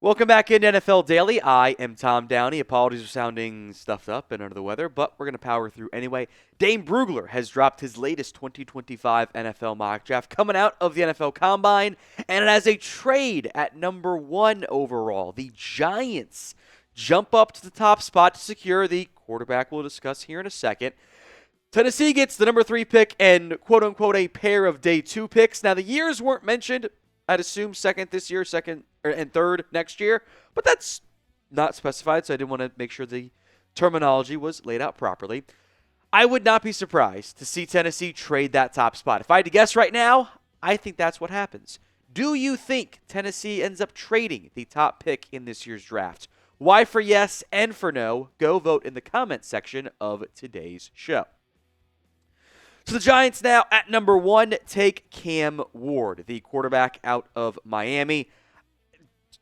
Welcome back into NFL Daily. I am Tom Downey. Apologies for sounding stuffed up and under the weather, but we're going to power through anyway. Dane Brugler has dropped his latest 2025 NFL mock draft coming out of the NFL Combine, and it has a trade at number 1 overall. The Giants jump up to the top spot to secure the quarterback we'll discuss here in a second. Tennessee gets the number 3 pick and quote-unquote a pair of day 2 picks. Now, the years weren't mentioned. I'd assume second this year, second and third next year, but that's not specified, so I didn't want to make sure the terminology was laid out properly. I would not be surprised to see Tennessee trade that top spot. If I had to guess right now, I think that's what happens. Do you think Tennessee ends up trading the top pick in this year's draft? Why for yes and for no? Go vote in the comment section of today's show. So the Giants now at number 1 take Cam Ward, the quarterback out of Miami.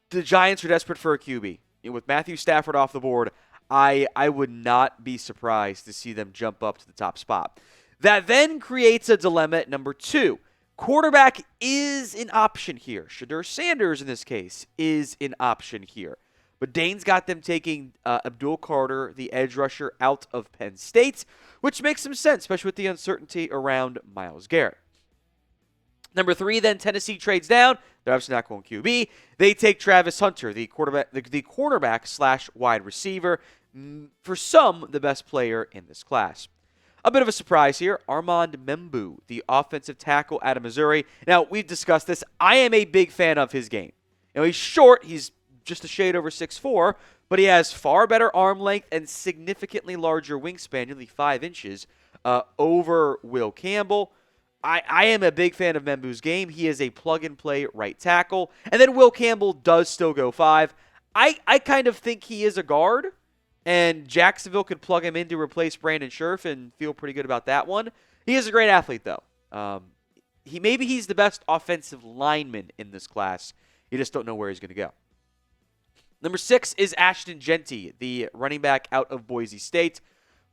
The Giants are desperate for a QB. With Matthew Stafford off the board, I would not be surprised to see them jump up to the top spot. That then creates a dilemma at number 2. Quarterback is an option here. Shedeur Sanders, in this case, is an option here. But Dane's got them taking Abdul, the edge rusher, out of Penn State, which makes some sense, especially with the uncertainty around Myles Garrett. Number 3, then Tennessee trades down. They're obviously not going QB. They take Travis Hunter, the cornerback slash wide receiver, for some, the best player in this class. A bit of a surprise here, Armand Membou, the offensive tackle out of Missouri. Now, we've discussed this. I am a big fan of his game. He's short. He's just a shade over 6'4", but he has far better arm length and significantly larger wingspan, nearly 5 inches, over Will Campbell. I am a big fan of Membou's game. He is a plug-and-play right tackle. And then Will Campbell does still go 5. I kind of think he is a guard, and Jacksonville could plug him in to replace Brandon Scherf and feel pretty good about that one. He is a great athlete, though. He's the best offensive lineman in this class. You just don't know where he's going to go. Number 6 is Ashton Jeanty, the running back out of Boise State.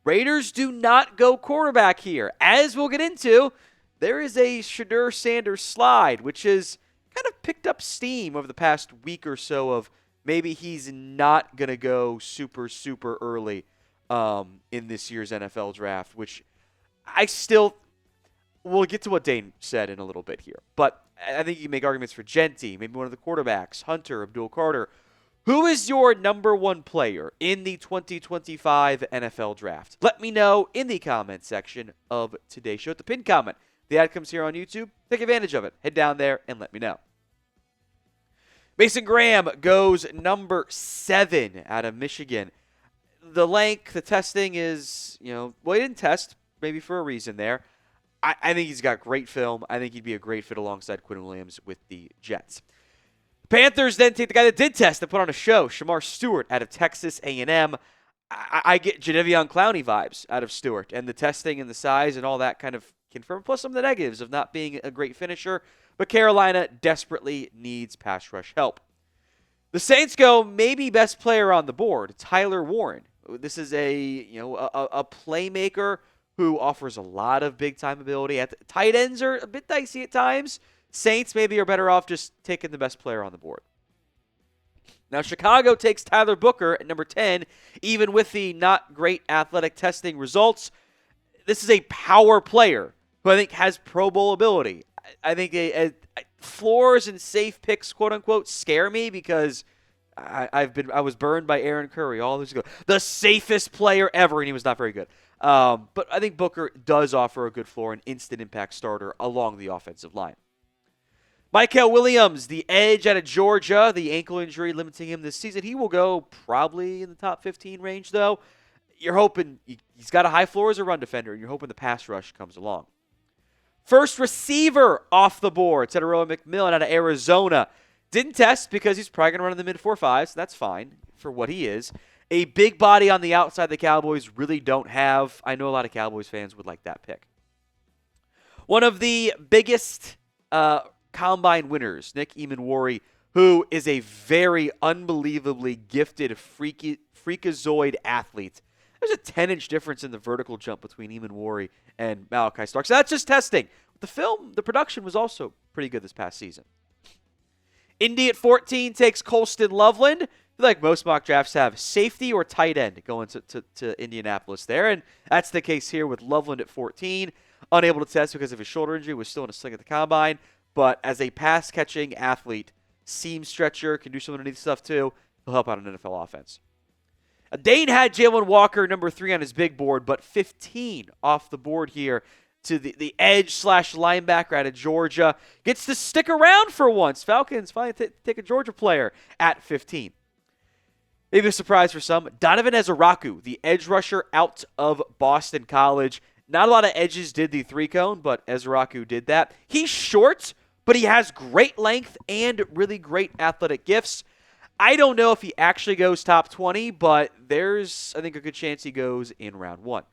Raiders do not go quarterback here. As we'll get into, there is a Shedeur Sanders slide, which has kind of picked up steam over the past week or so of maybe he's not going to go super, super early in this year's NFL draft, which we'll get to what Dane said in a little bit here. But I think you can make arguments for Jeanty, maybe one of the quarterbacks, Hunter, Abdul. Who is your number 1 player in the 2025 NFL Draft? Let me know in the comment section of today's show. At the pinned comment. The ad comes here on YouTube. Take advantage of it. Head down there and let me know. Mason Graham goes number 7 out of Michigan. The length, the testing is, he didn't test, maybe for a reason there. I think he's got great film. I think he'd be a great fit alongside Quinn Williams with the Jets. Panthers then take the guy that did test and put on a show, Shedeur Stewart out of Texas A&M. I get Jadeveon Clowney vibes out of Stewart, and the testing and the size and all that kind of confirm, plus some of the negatives of not being a great finisher. But Carolina desperately needs pass rush help. The Saints go maybe best player on the board, Tyler Warren. This is a playmaker who offers a lot of big-time ability. Tight ends are a bit dicey at times. Saints maybe are better off just taking the best player on the board. Now, Chicago takes Tyler Booker at number 10, even with the not great athletic testing results. This is a power player who I think has Pro Bowl ability. I think floors and safe picks, quote-unquote, scare me because I was burned by Aaron Curry all this ago. The safest player ever, and he was not very good. But I think Booker does offer a good floor and instant impact starter along the offensive line. Mykel Williams, the edge out of Georgia, the ankle injury limiting him this season. He will go probably in the top 15 range, though. You're hoping he's got a high floor as a run defender, and you're hoping the pass rush comes along. First receiver off the board, Teteroa McMillan out of Arizona. Didn't test because he's probably going to run in the mid-4.5s. That's fine for what he is. A big body on the outside the Cowboys really don't have. I know a lot of Cowboys fans would like that pick. One of the biggest Combine winners, Nick Eamon-Warry, who is a very unbelievably gifted freakazoid athlete. There's a 10-inch difference in the vertical jump between Eamon-Warry and Malachi Stark. So that's just testing. The production was also pretty good this past season. Indy at 14 takes Colston Loveland. I feel like most mock drafts have safety or tight end going to Indianapolis there, and that's the case here with Loveland at 14. Unable to test because of his shoulder injury, was still in a sling at the combine, but as a pass-catching athlete, seam stretcher, can do some underneath stuff too, he'll help out an NFL offense. Dane had Jalen Walker, number 3 on his big board, but 15 off the board here to the edge/linebacker out of Georgia. Gets to stick around for once. Falcons finally take a Georgia player at 15. Maybe a surprise for some. Donovan Ezeraku, the edge rusher out of Boston College. Not a lot of edges did the 3-cone, but Ezeraku did that. He's short, but he has great length and really great athletic gifts. I don't know if he actually goes top 20, but there's, I think, a good chance he goes in round 1.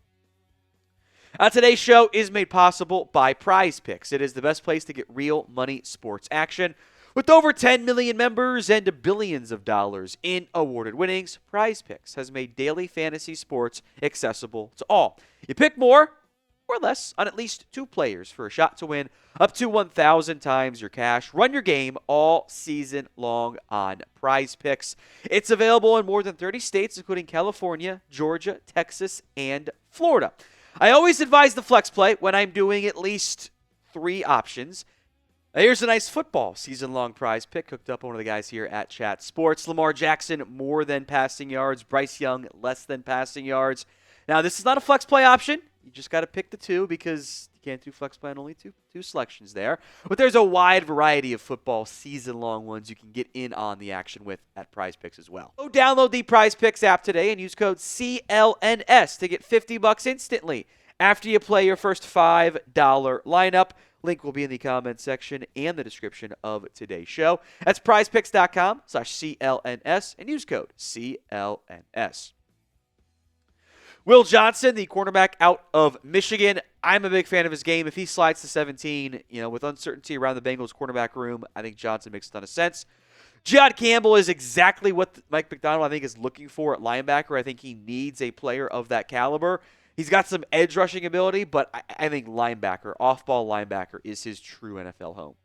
Today's show is made possible by PrizePicks. It is the best place to get real money sports action. With over 10 million members and billions of dollars in awarded winnings, PrizePicks has made daily fantasy sports accessible to all. You pick more or less on at least 2 players for a shot to win up to 1,000 times your cash. Run your game all season long on PrizePicks. It's available in more than 30 states, including California, Georgia, Texas, and Florida. I always advise the flex play when I'm doing at least 3 options. Here's a nice football season-long prize pick cooked up by one of the guys here at Chat Sports. Lamar Jackson, more than passing yards. Bryce Young, less than passing yards. Now, this is not a flex play option. You just got to pick the 2 because you can't do flex play on only two selections there. But there's a wide variety of football season-long ones you can get in on the action with at PrizePicks as well. Go download the PrizePicks app today and use code CLNS to get $50 instantly after you play your first $5 lineup. Link will be in the comments section and the description of today's show. That's prizepicks.com/CLNS and use code CLNS. Will Johnson, the cornerback out of Michigan, I'm a big fan of his game. If he slides to 17, with uncertainty around the Bengals cornerback room, I think Johnson makes a ton of sense. Jihad Campbell is exactly what Mike McDonald, I think, is looking for at linebacker. I think he needs a player of that caliber. He's got some edge rushing ability, but I think linebacker, off-ball linebacker, is his true NFL home.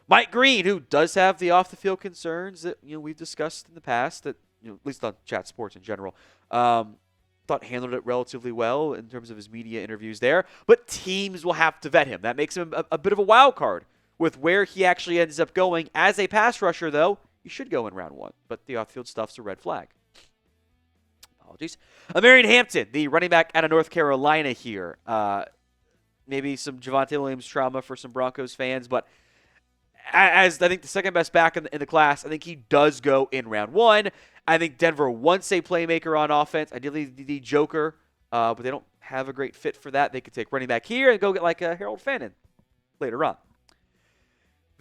Mike Green, who does have the off-the-field concerns that we've discussed in the past, that at least on Chat Sports in general, thought handled it relatively well in terms of his media interviews there. But teams will have to vet him. That makes him a bit of a wild card with where he actually ends up going. As a pass rusher, though, he should go in round 1. But the off-field stuff's a red flag. Apologies. Marion Hampton, the running back out of North Carolina here. Maybe some Javonte Williams trauma for some Broncos fans, but as I think the second best back in the class, I think he does go in round 1. I think Denver wants a playmaker on offense, ideally the Joker, but they don't have a great fit for that. They could take running back here and go get like a Harold Fannin later on.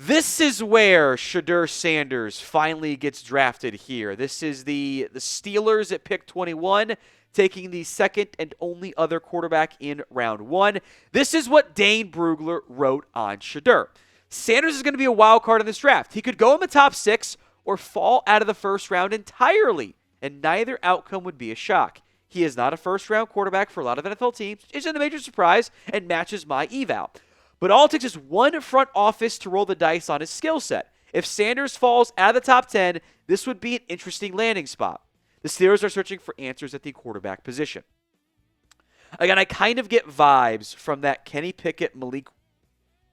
This is where Shedeur Sanders finally gets drafted here. This is the Steelers at pick 21, taking the second and only other quarterback in round 1. This is what Dane Brugler wrote on Shedeur. Sanders is going to be a wild card in this draft. He could go in the top 6 or fall out of the first round entirely, and neither outcome would be a shock. He is not a first-round quarterback for a lot of NFL teams, isn't a major surprise, and matches my eval. But all it takes is one front office to roll the dice on his skill set. If Sanders falls out of the top 10, this would be an interesting landing spot. The Steelers are searching for answers at the quarterback position. Again, I kind of get vibes from that Kenny Pickett, Malik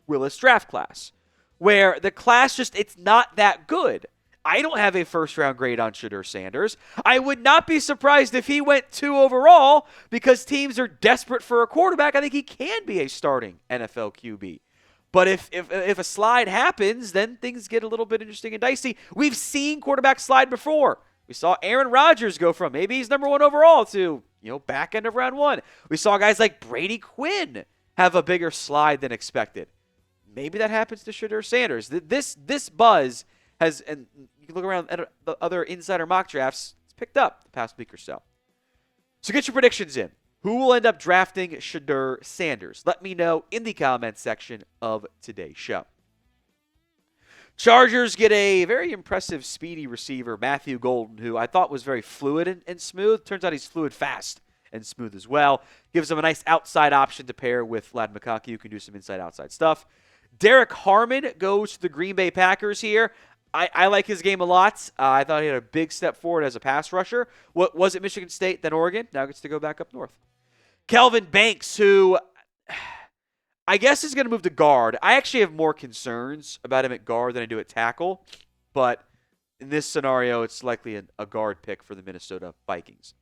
Willis draft class, where the class it's not that good. I don't have a first-round grade on Shedeur Sanders. I would not be surprised if he went 2 overall because teams are desperate for a quarterback. I think he can be a starting NFL QB. But if a slide happens, then things get a little bit interesting and dicey. We've seen quarterbacks slide before. We saw Aaron Rodgers go from maybe he's number 1 overall to, back end of round 1. We saw guys like Brady Quinn have a bigger slide than expected. Maybe that happens to Shedeur Sanders. This buzz has, and you can look around at the other insider mock drafts, it's picked up the past week or so. So get your predictions in. Who will end up drafting Shedeur Sanders? Let me know in the comments section of today's show. Chargers get a very impressive speedy receiver, Matthew Golden, who I thought was very fluid and smooth. Turns out he's fluid fast and smooth as well. Gives them a nice outside option to pair with Ladd McConkey, who can do some inside-outside stuff. Derek Harmon goes to the Green Bay Packers here. I like his game a lot. I thought he had a big step forward as a pass rusher. What was it, Michigan State, then Oregon? Now gets to go back up north. Kelvin Banks, who I guess is going to move to guard. I actually have more concerns about him at guard than I do at tackle, but in this scenario, it's likely a guard pick for the Minnesota Vikings.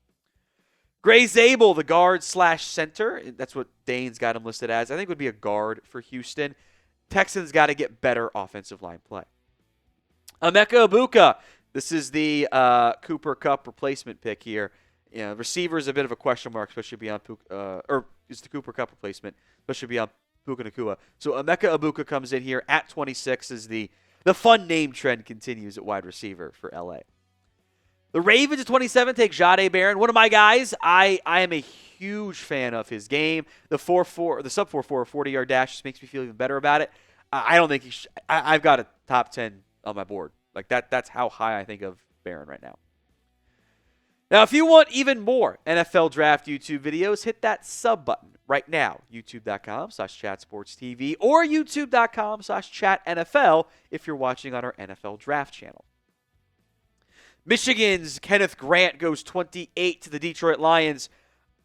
Gray Zabel, the guard/center. That's what Dane's got him listed as. I think would be a guard for Houston. Texans got to get better offensive line play. Emeka Egbuka. This is the Cooper Kupp replacement pick here. Receiver is a bit of a question mark, especially beyond or is the Cooper Kupp replacement, especially beyond Puka Nacua. So Emeka Egbuka comes in here at 26 as the fun name trend continues at wide receiver for LA. The Ravens at 27 take Jahdae Barron, one of my guys. I am a huge fan of his game. The sub 4.4 40-yard dash just makes me feel even better about it. I don't think I've got a top 10 on my board. Like that's how high I think of Barron right now. Now, if you want even more NFL Draft YouTube videos, hit that sub button right now. YouTube.com/chatsportstv or YouTube.com/chatNFL if you're watching on our NFL Draft channel. Michigan's Kenneth Grant goes 28 to the Detroit Lions.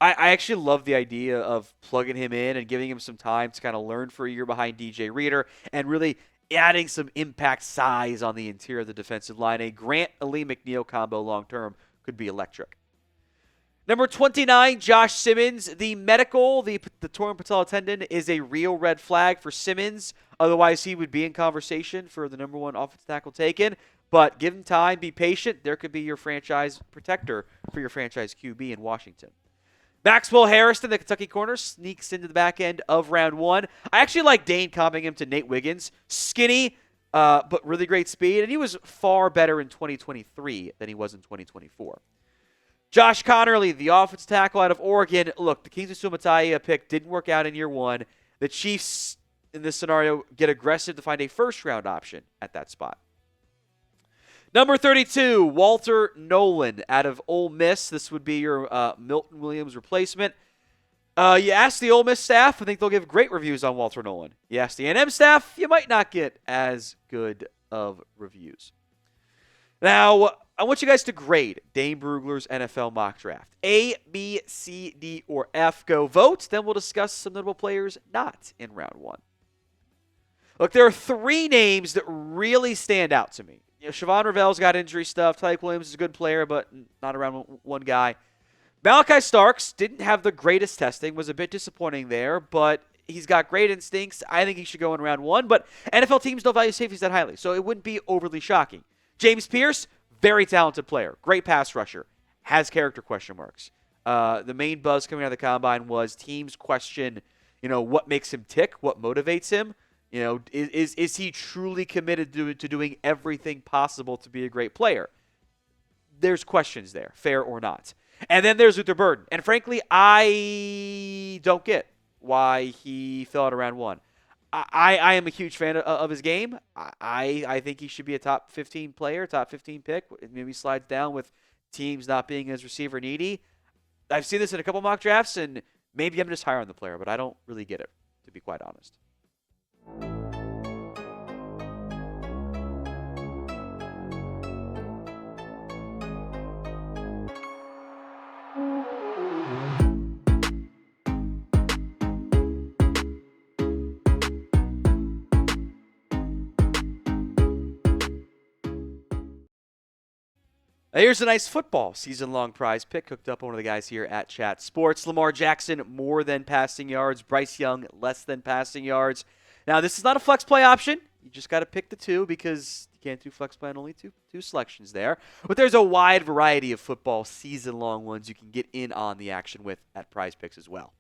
I actually love the idea of plugging him in and giving him some time to kind of learn for a year behind DJ Reader and really adding some impact size on the interior of the defensive line. A Grant-Ali McNeil combo long-term could be electric. Number 29, Josh Simmons. The torn patella tendon is a real red flag for Simmons. Otherwise, he would be in conversation for the number one offensive tackle taken. But give him time, be patient. There could be your franchise protector for your franchise QB in Washington. Maxwell Harrison, the Kentucky corner, sneaks into the back end of round one. I actually like Dane comping him to Nate Wiggins. Skinny, but really great speed. And he was far better in 2023 than he was in 2024. Josh Connerly, the offensive tackle out of Oregon. Look, the Kingsley Suamataia pick didn't work out in year one. The Chiefs, in this scenario, get aggressive to find a first-round option at that spot. Number 32, Walter Nolan out of Ole Miss. This would be your Milton Williams replacement. You ask the Ole Miss staff, I think they'll give great reviews on Walter Nolan. You ask the A&M staff, you might not get as good of reviews. Now, I want you guys to grade Dane Brugler's NFL mock draft. A, B, C, D, or F. Go vote. Then we'll discuss some notable players not in round one. Look, there are three names that really stand out to me. Siobhan Ravel's got injury stuff. Tyke Williams is a good player, but not around one guy. Malachi Starks didn't have the greatest testing, was a bit disappointing there, but he's got great instincts. I think he should go in round one, but NFL teams don't value safeties that highly, so it wouldn't be overly shocking. James Pierce, very talented player, great pass rusher, has character question marks. The main buzz coming out of the combine was teams question, what makes him tick, what motivates him. Is he truly committed to doing everything possible to be a great player? There's questions there, fair or not. And then there's Luther Burden. And frankly, I don't get why he fell out of round one. I am a huge fan of his game. I think he should be a top 15 player, top 15 pick. Maybe slides down with teams not being as receiver needy. I've seen this in a couple mock drafts, and maybe I'm just higher on the player, but I don't really get it, to be quite honest. Here's a nice football season-long prize pick hooked up on one of the guys here at Chat Sports. Lamar Jackson, more than passing yards. Bryce Young, less than passing yards. Now, this is not a flex play option. You just got to pick the two because you can't do flex play on only two selections there. But there's a wide variety of football season-long ones you can get in on the action with at PrizePicks as well.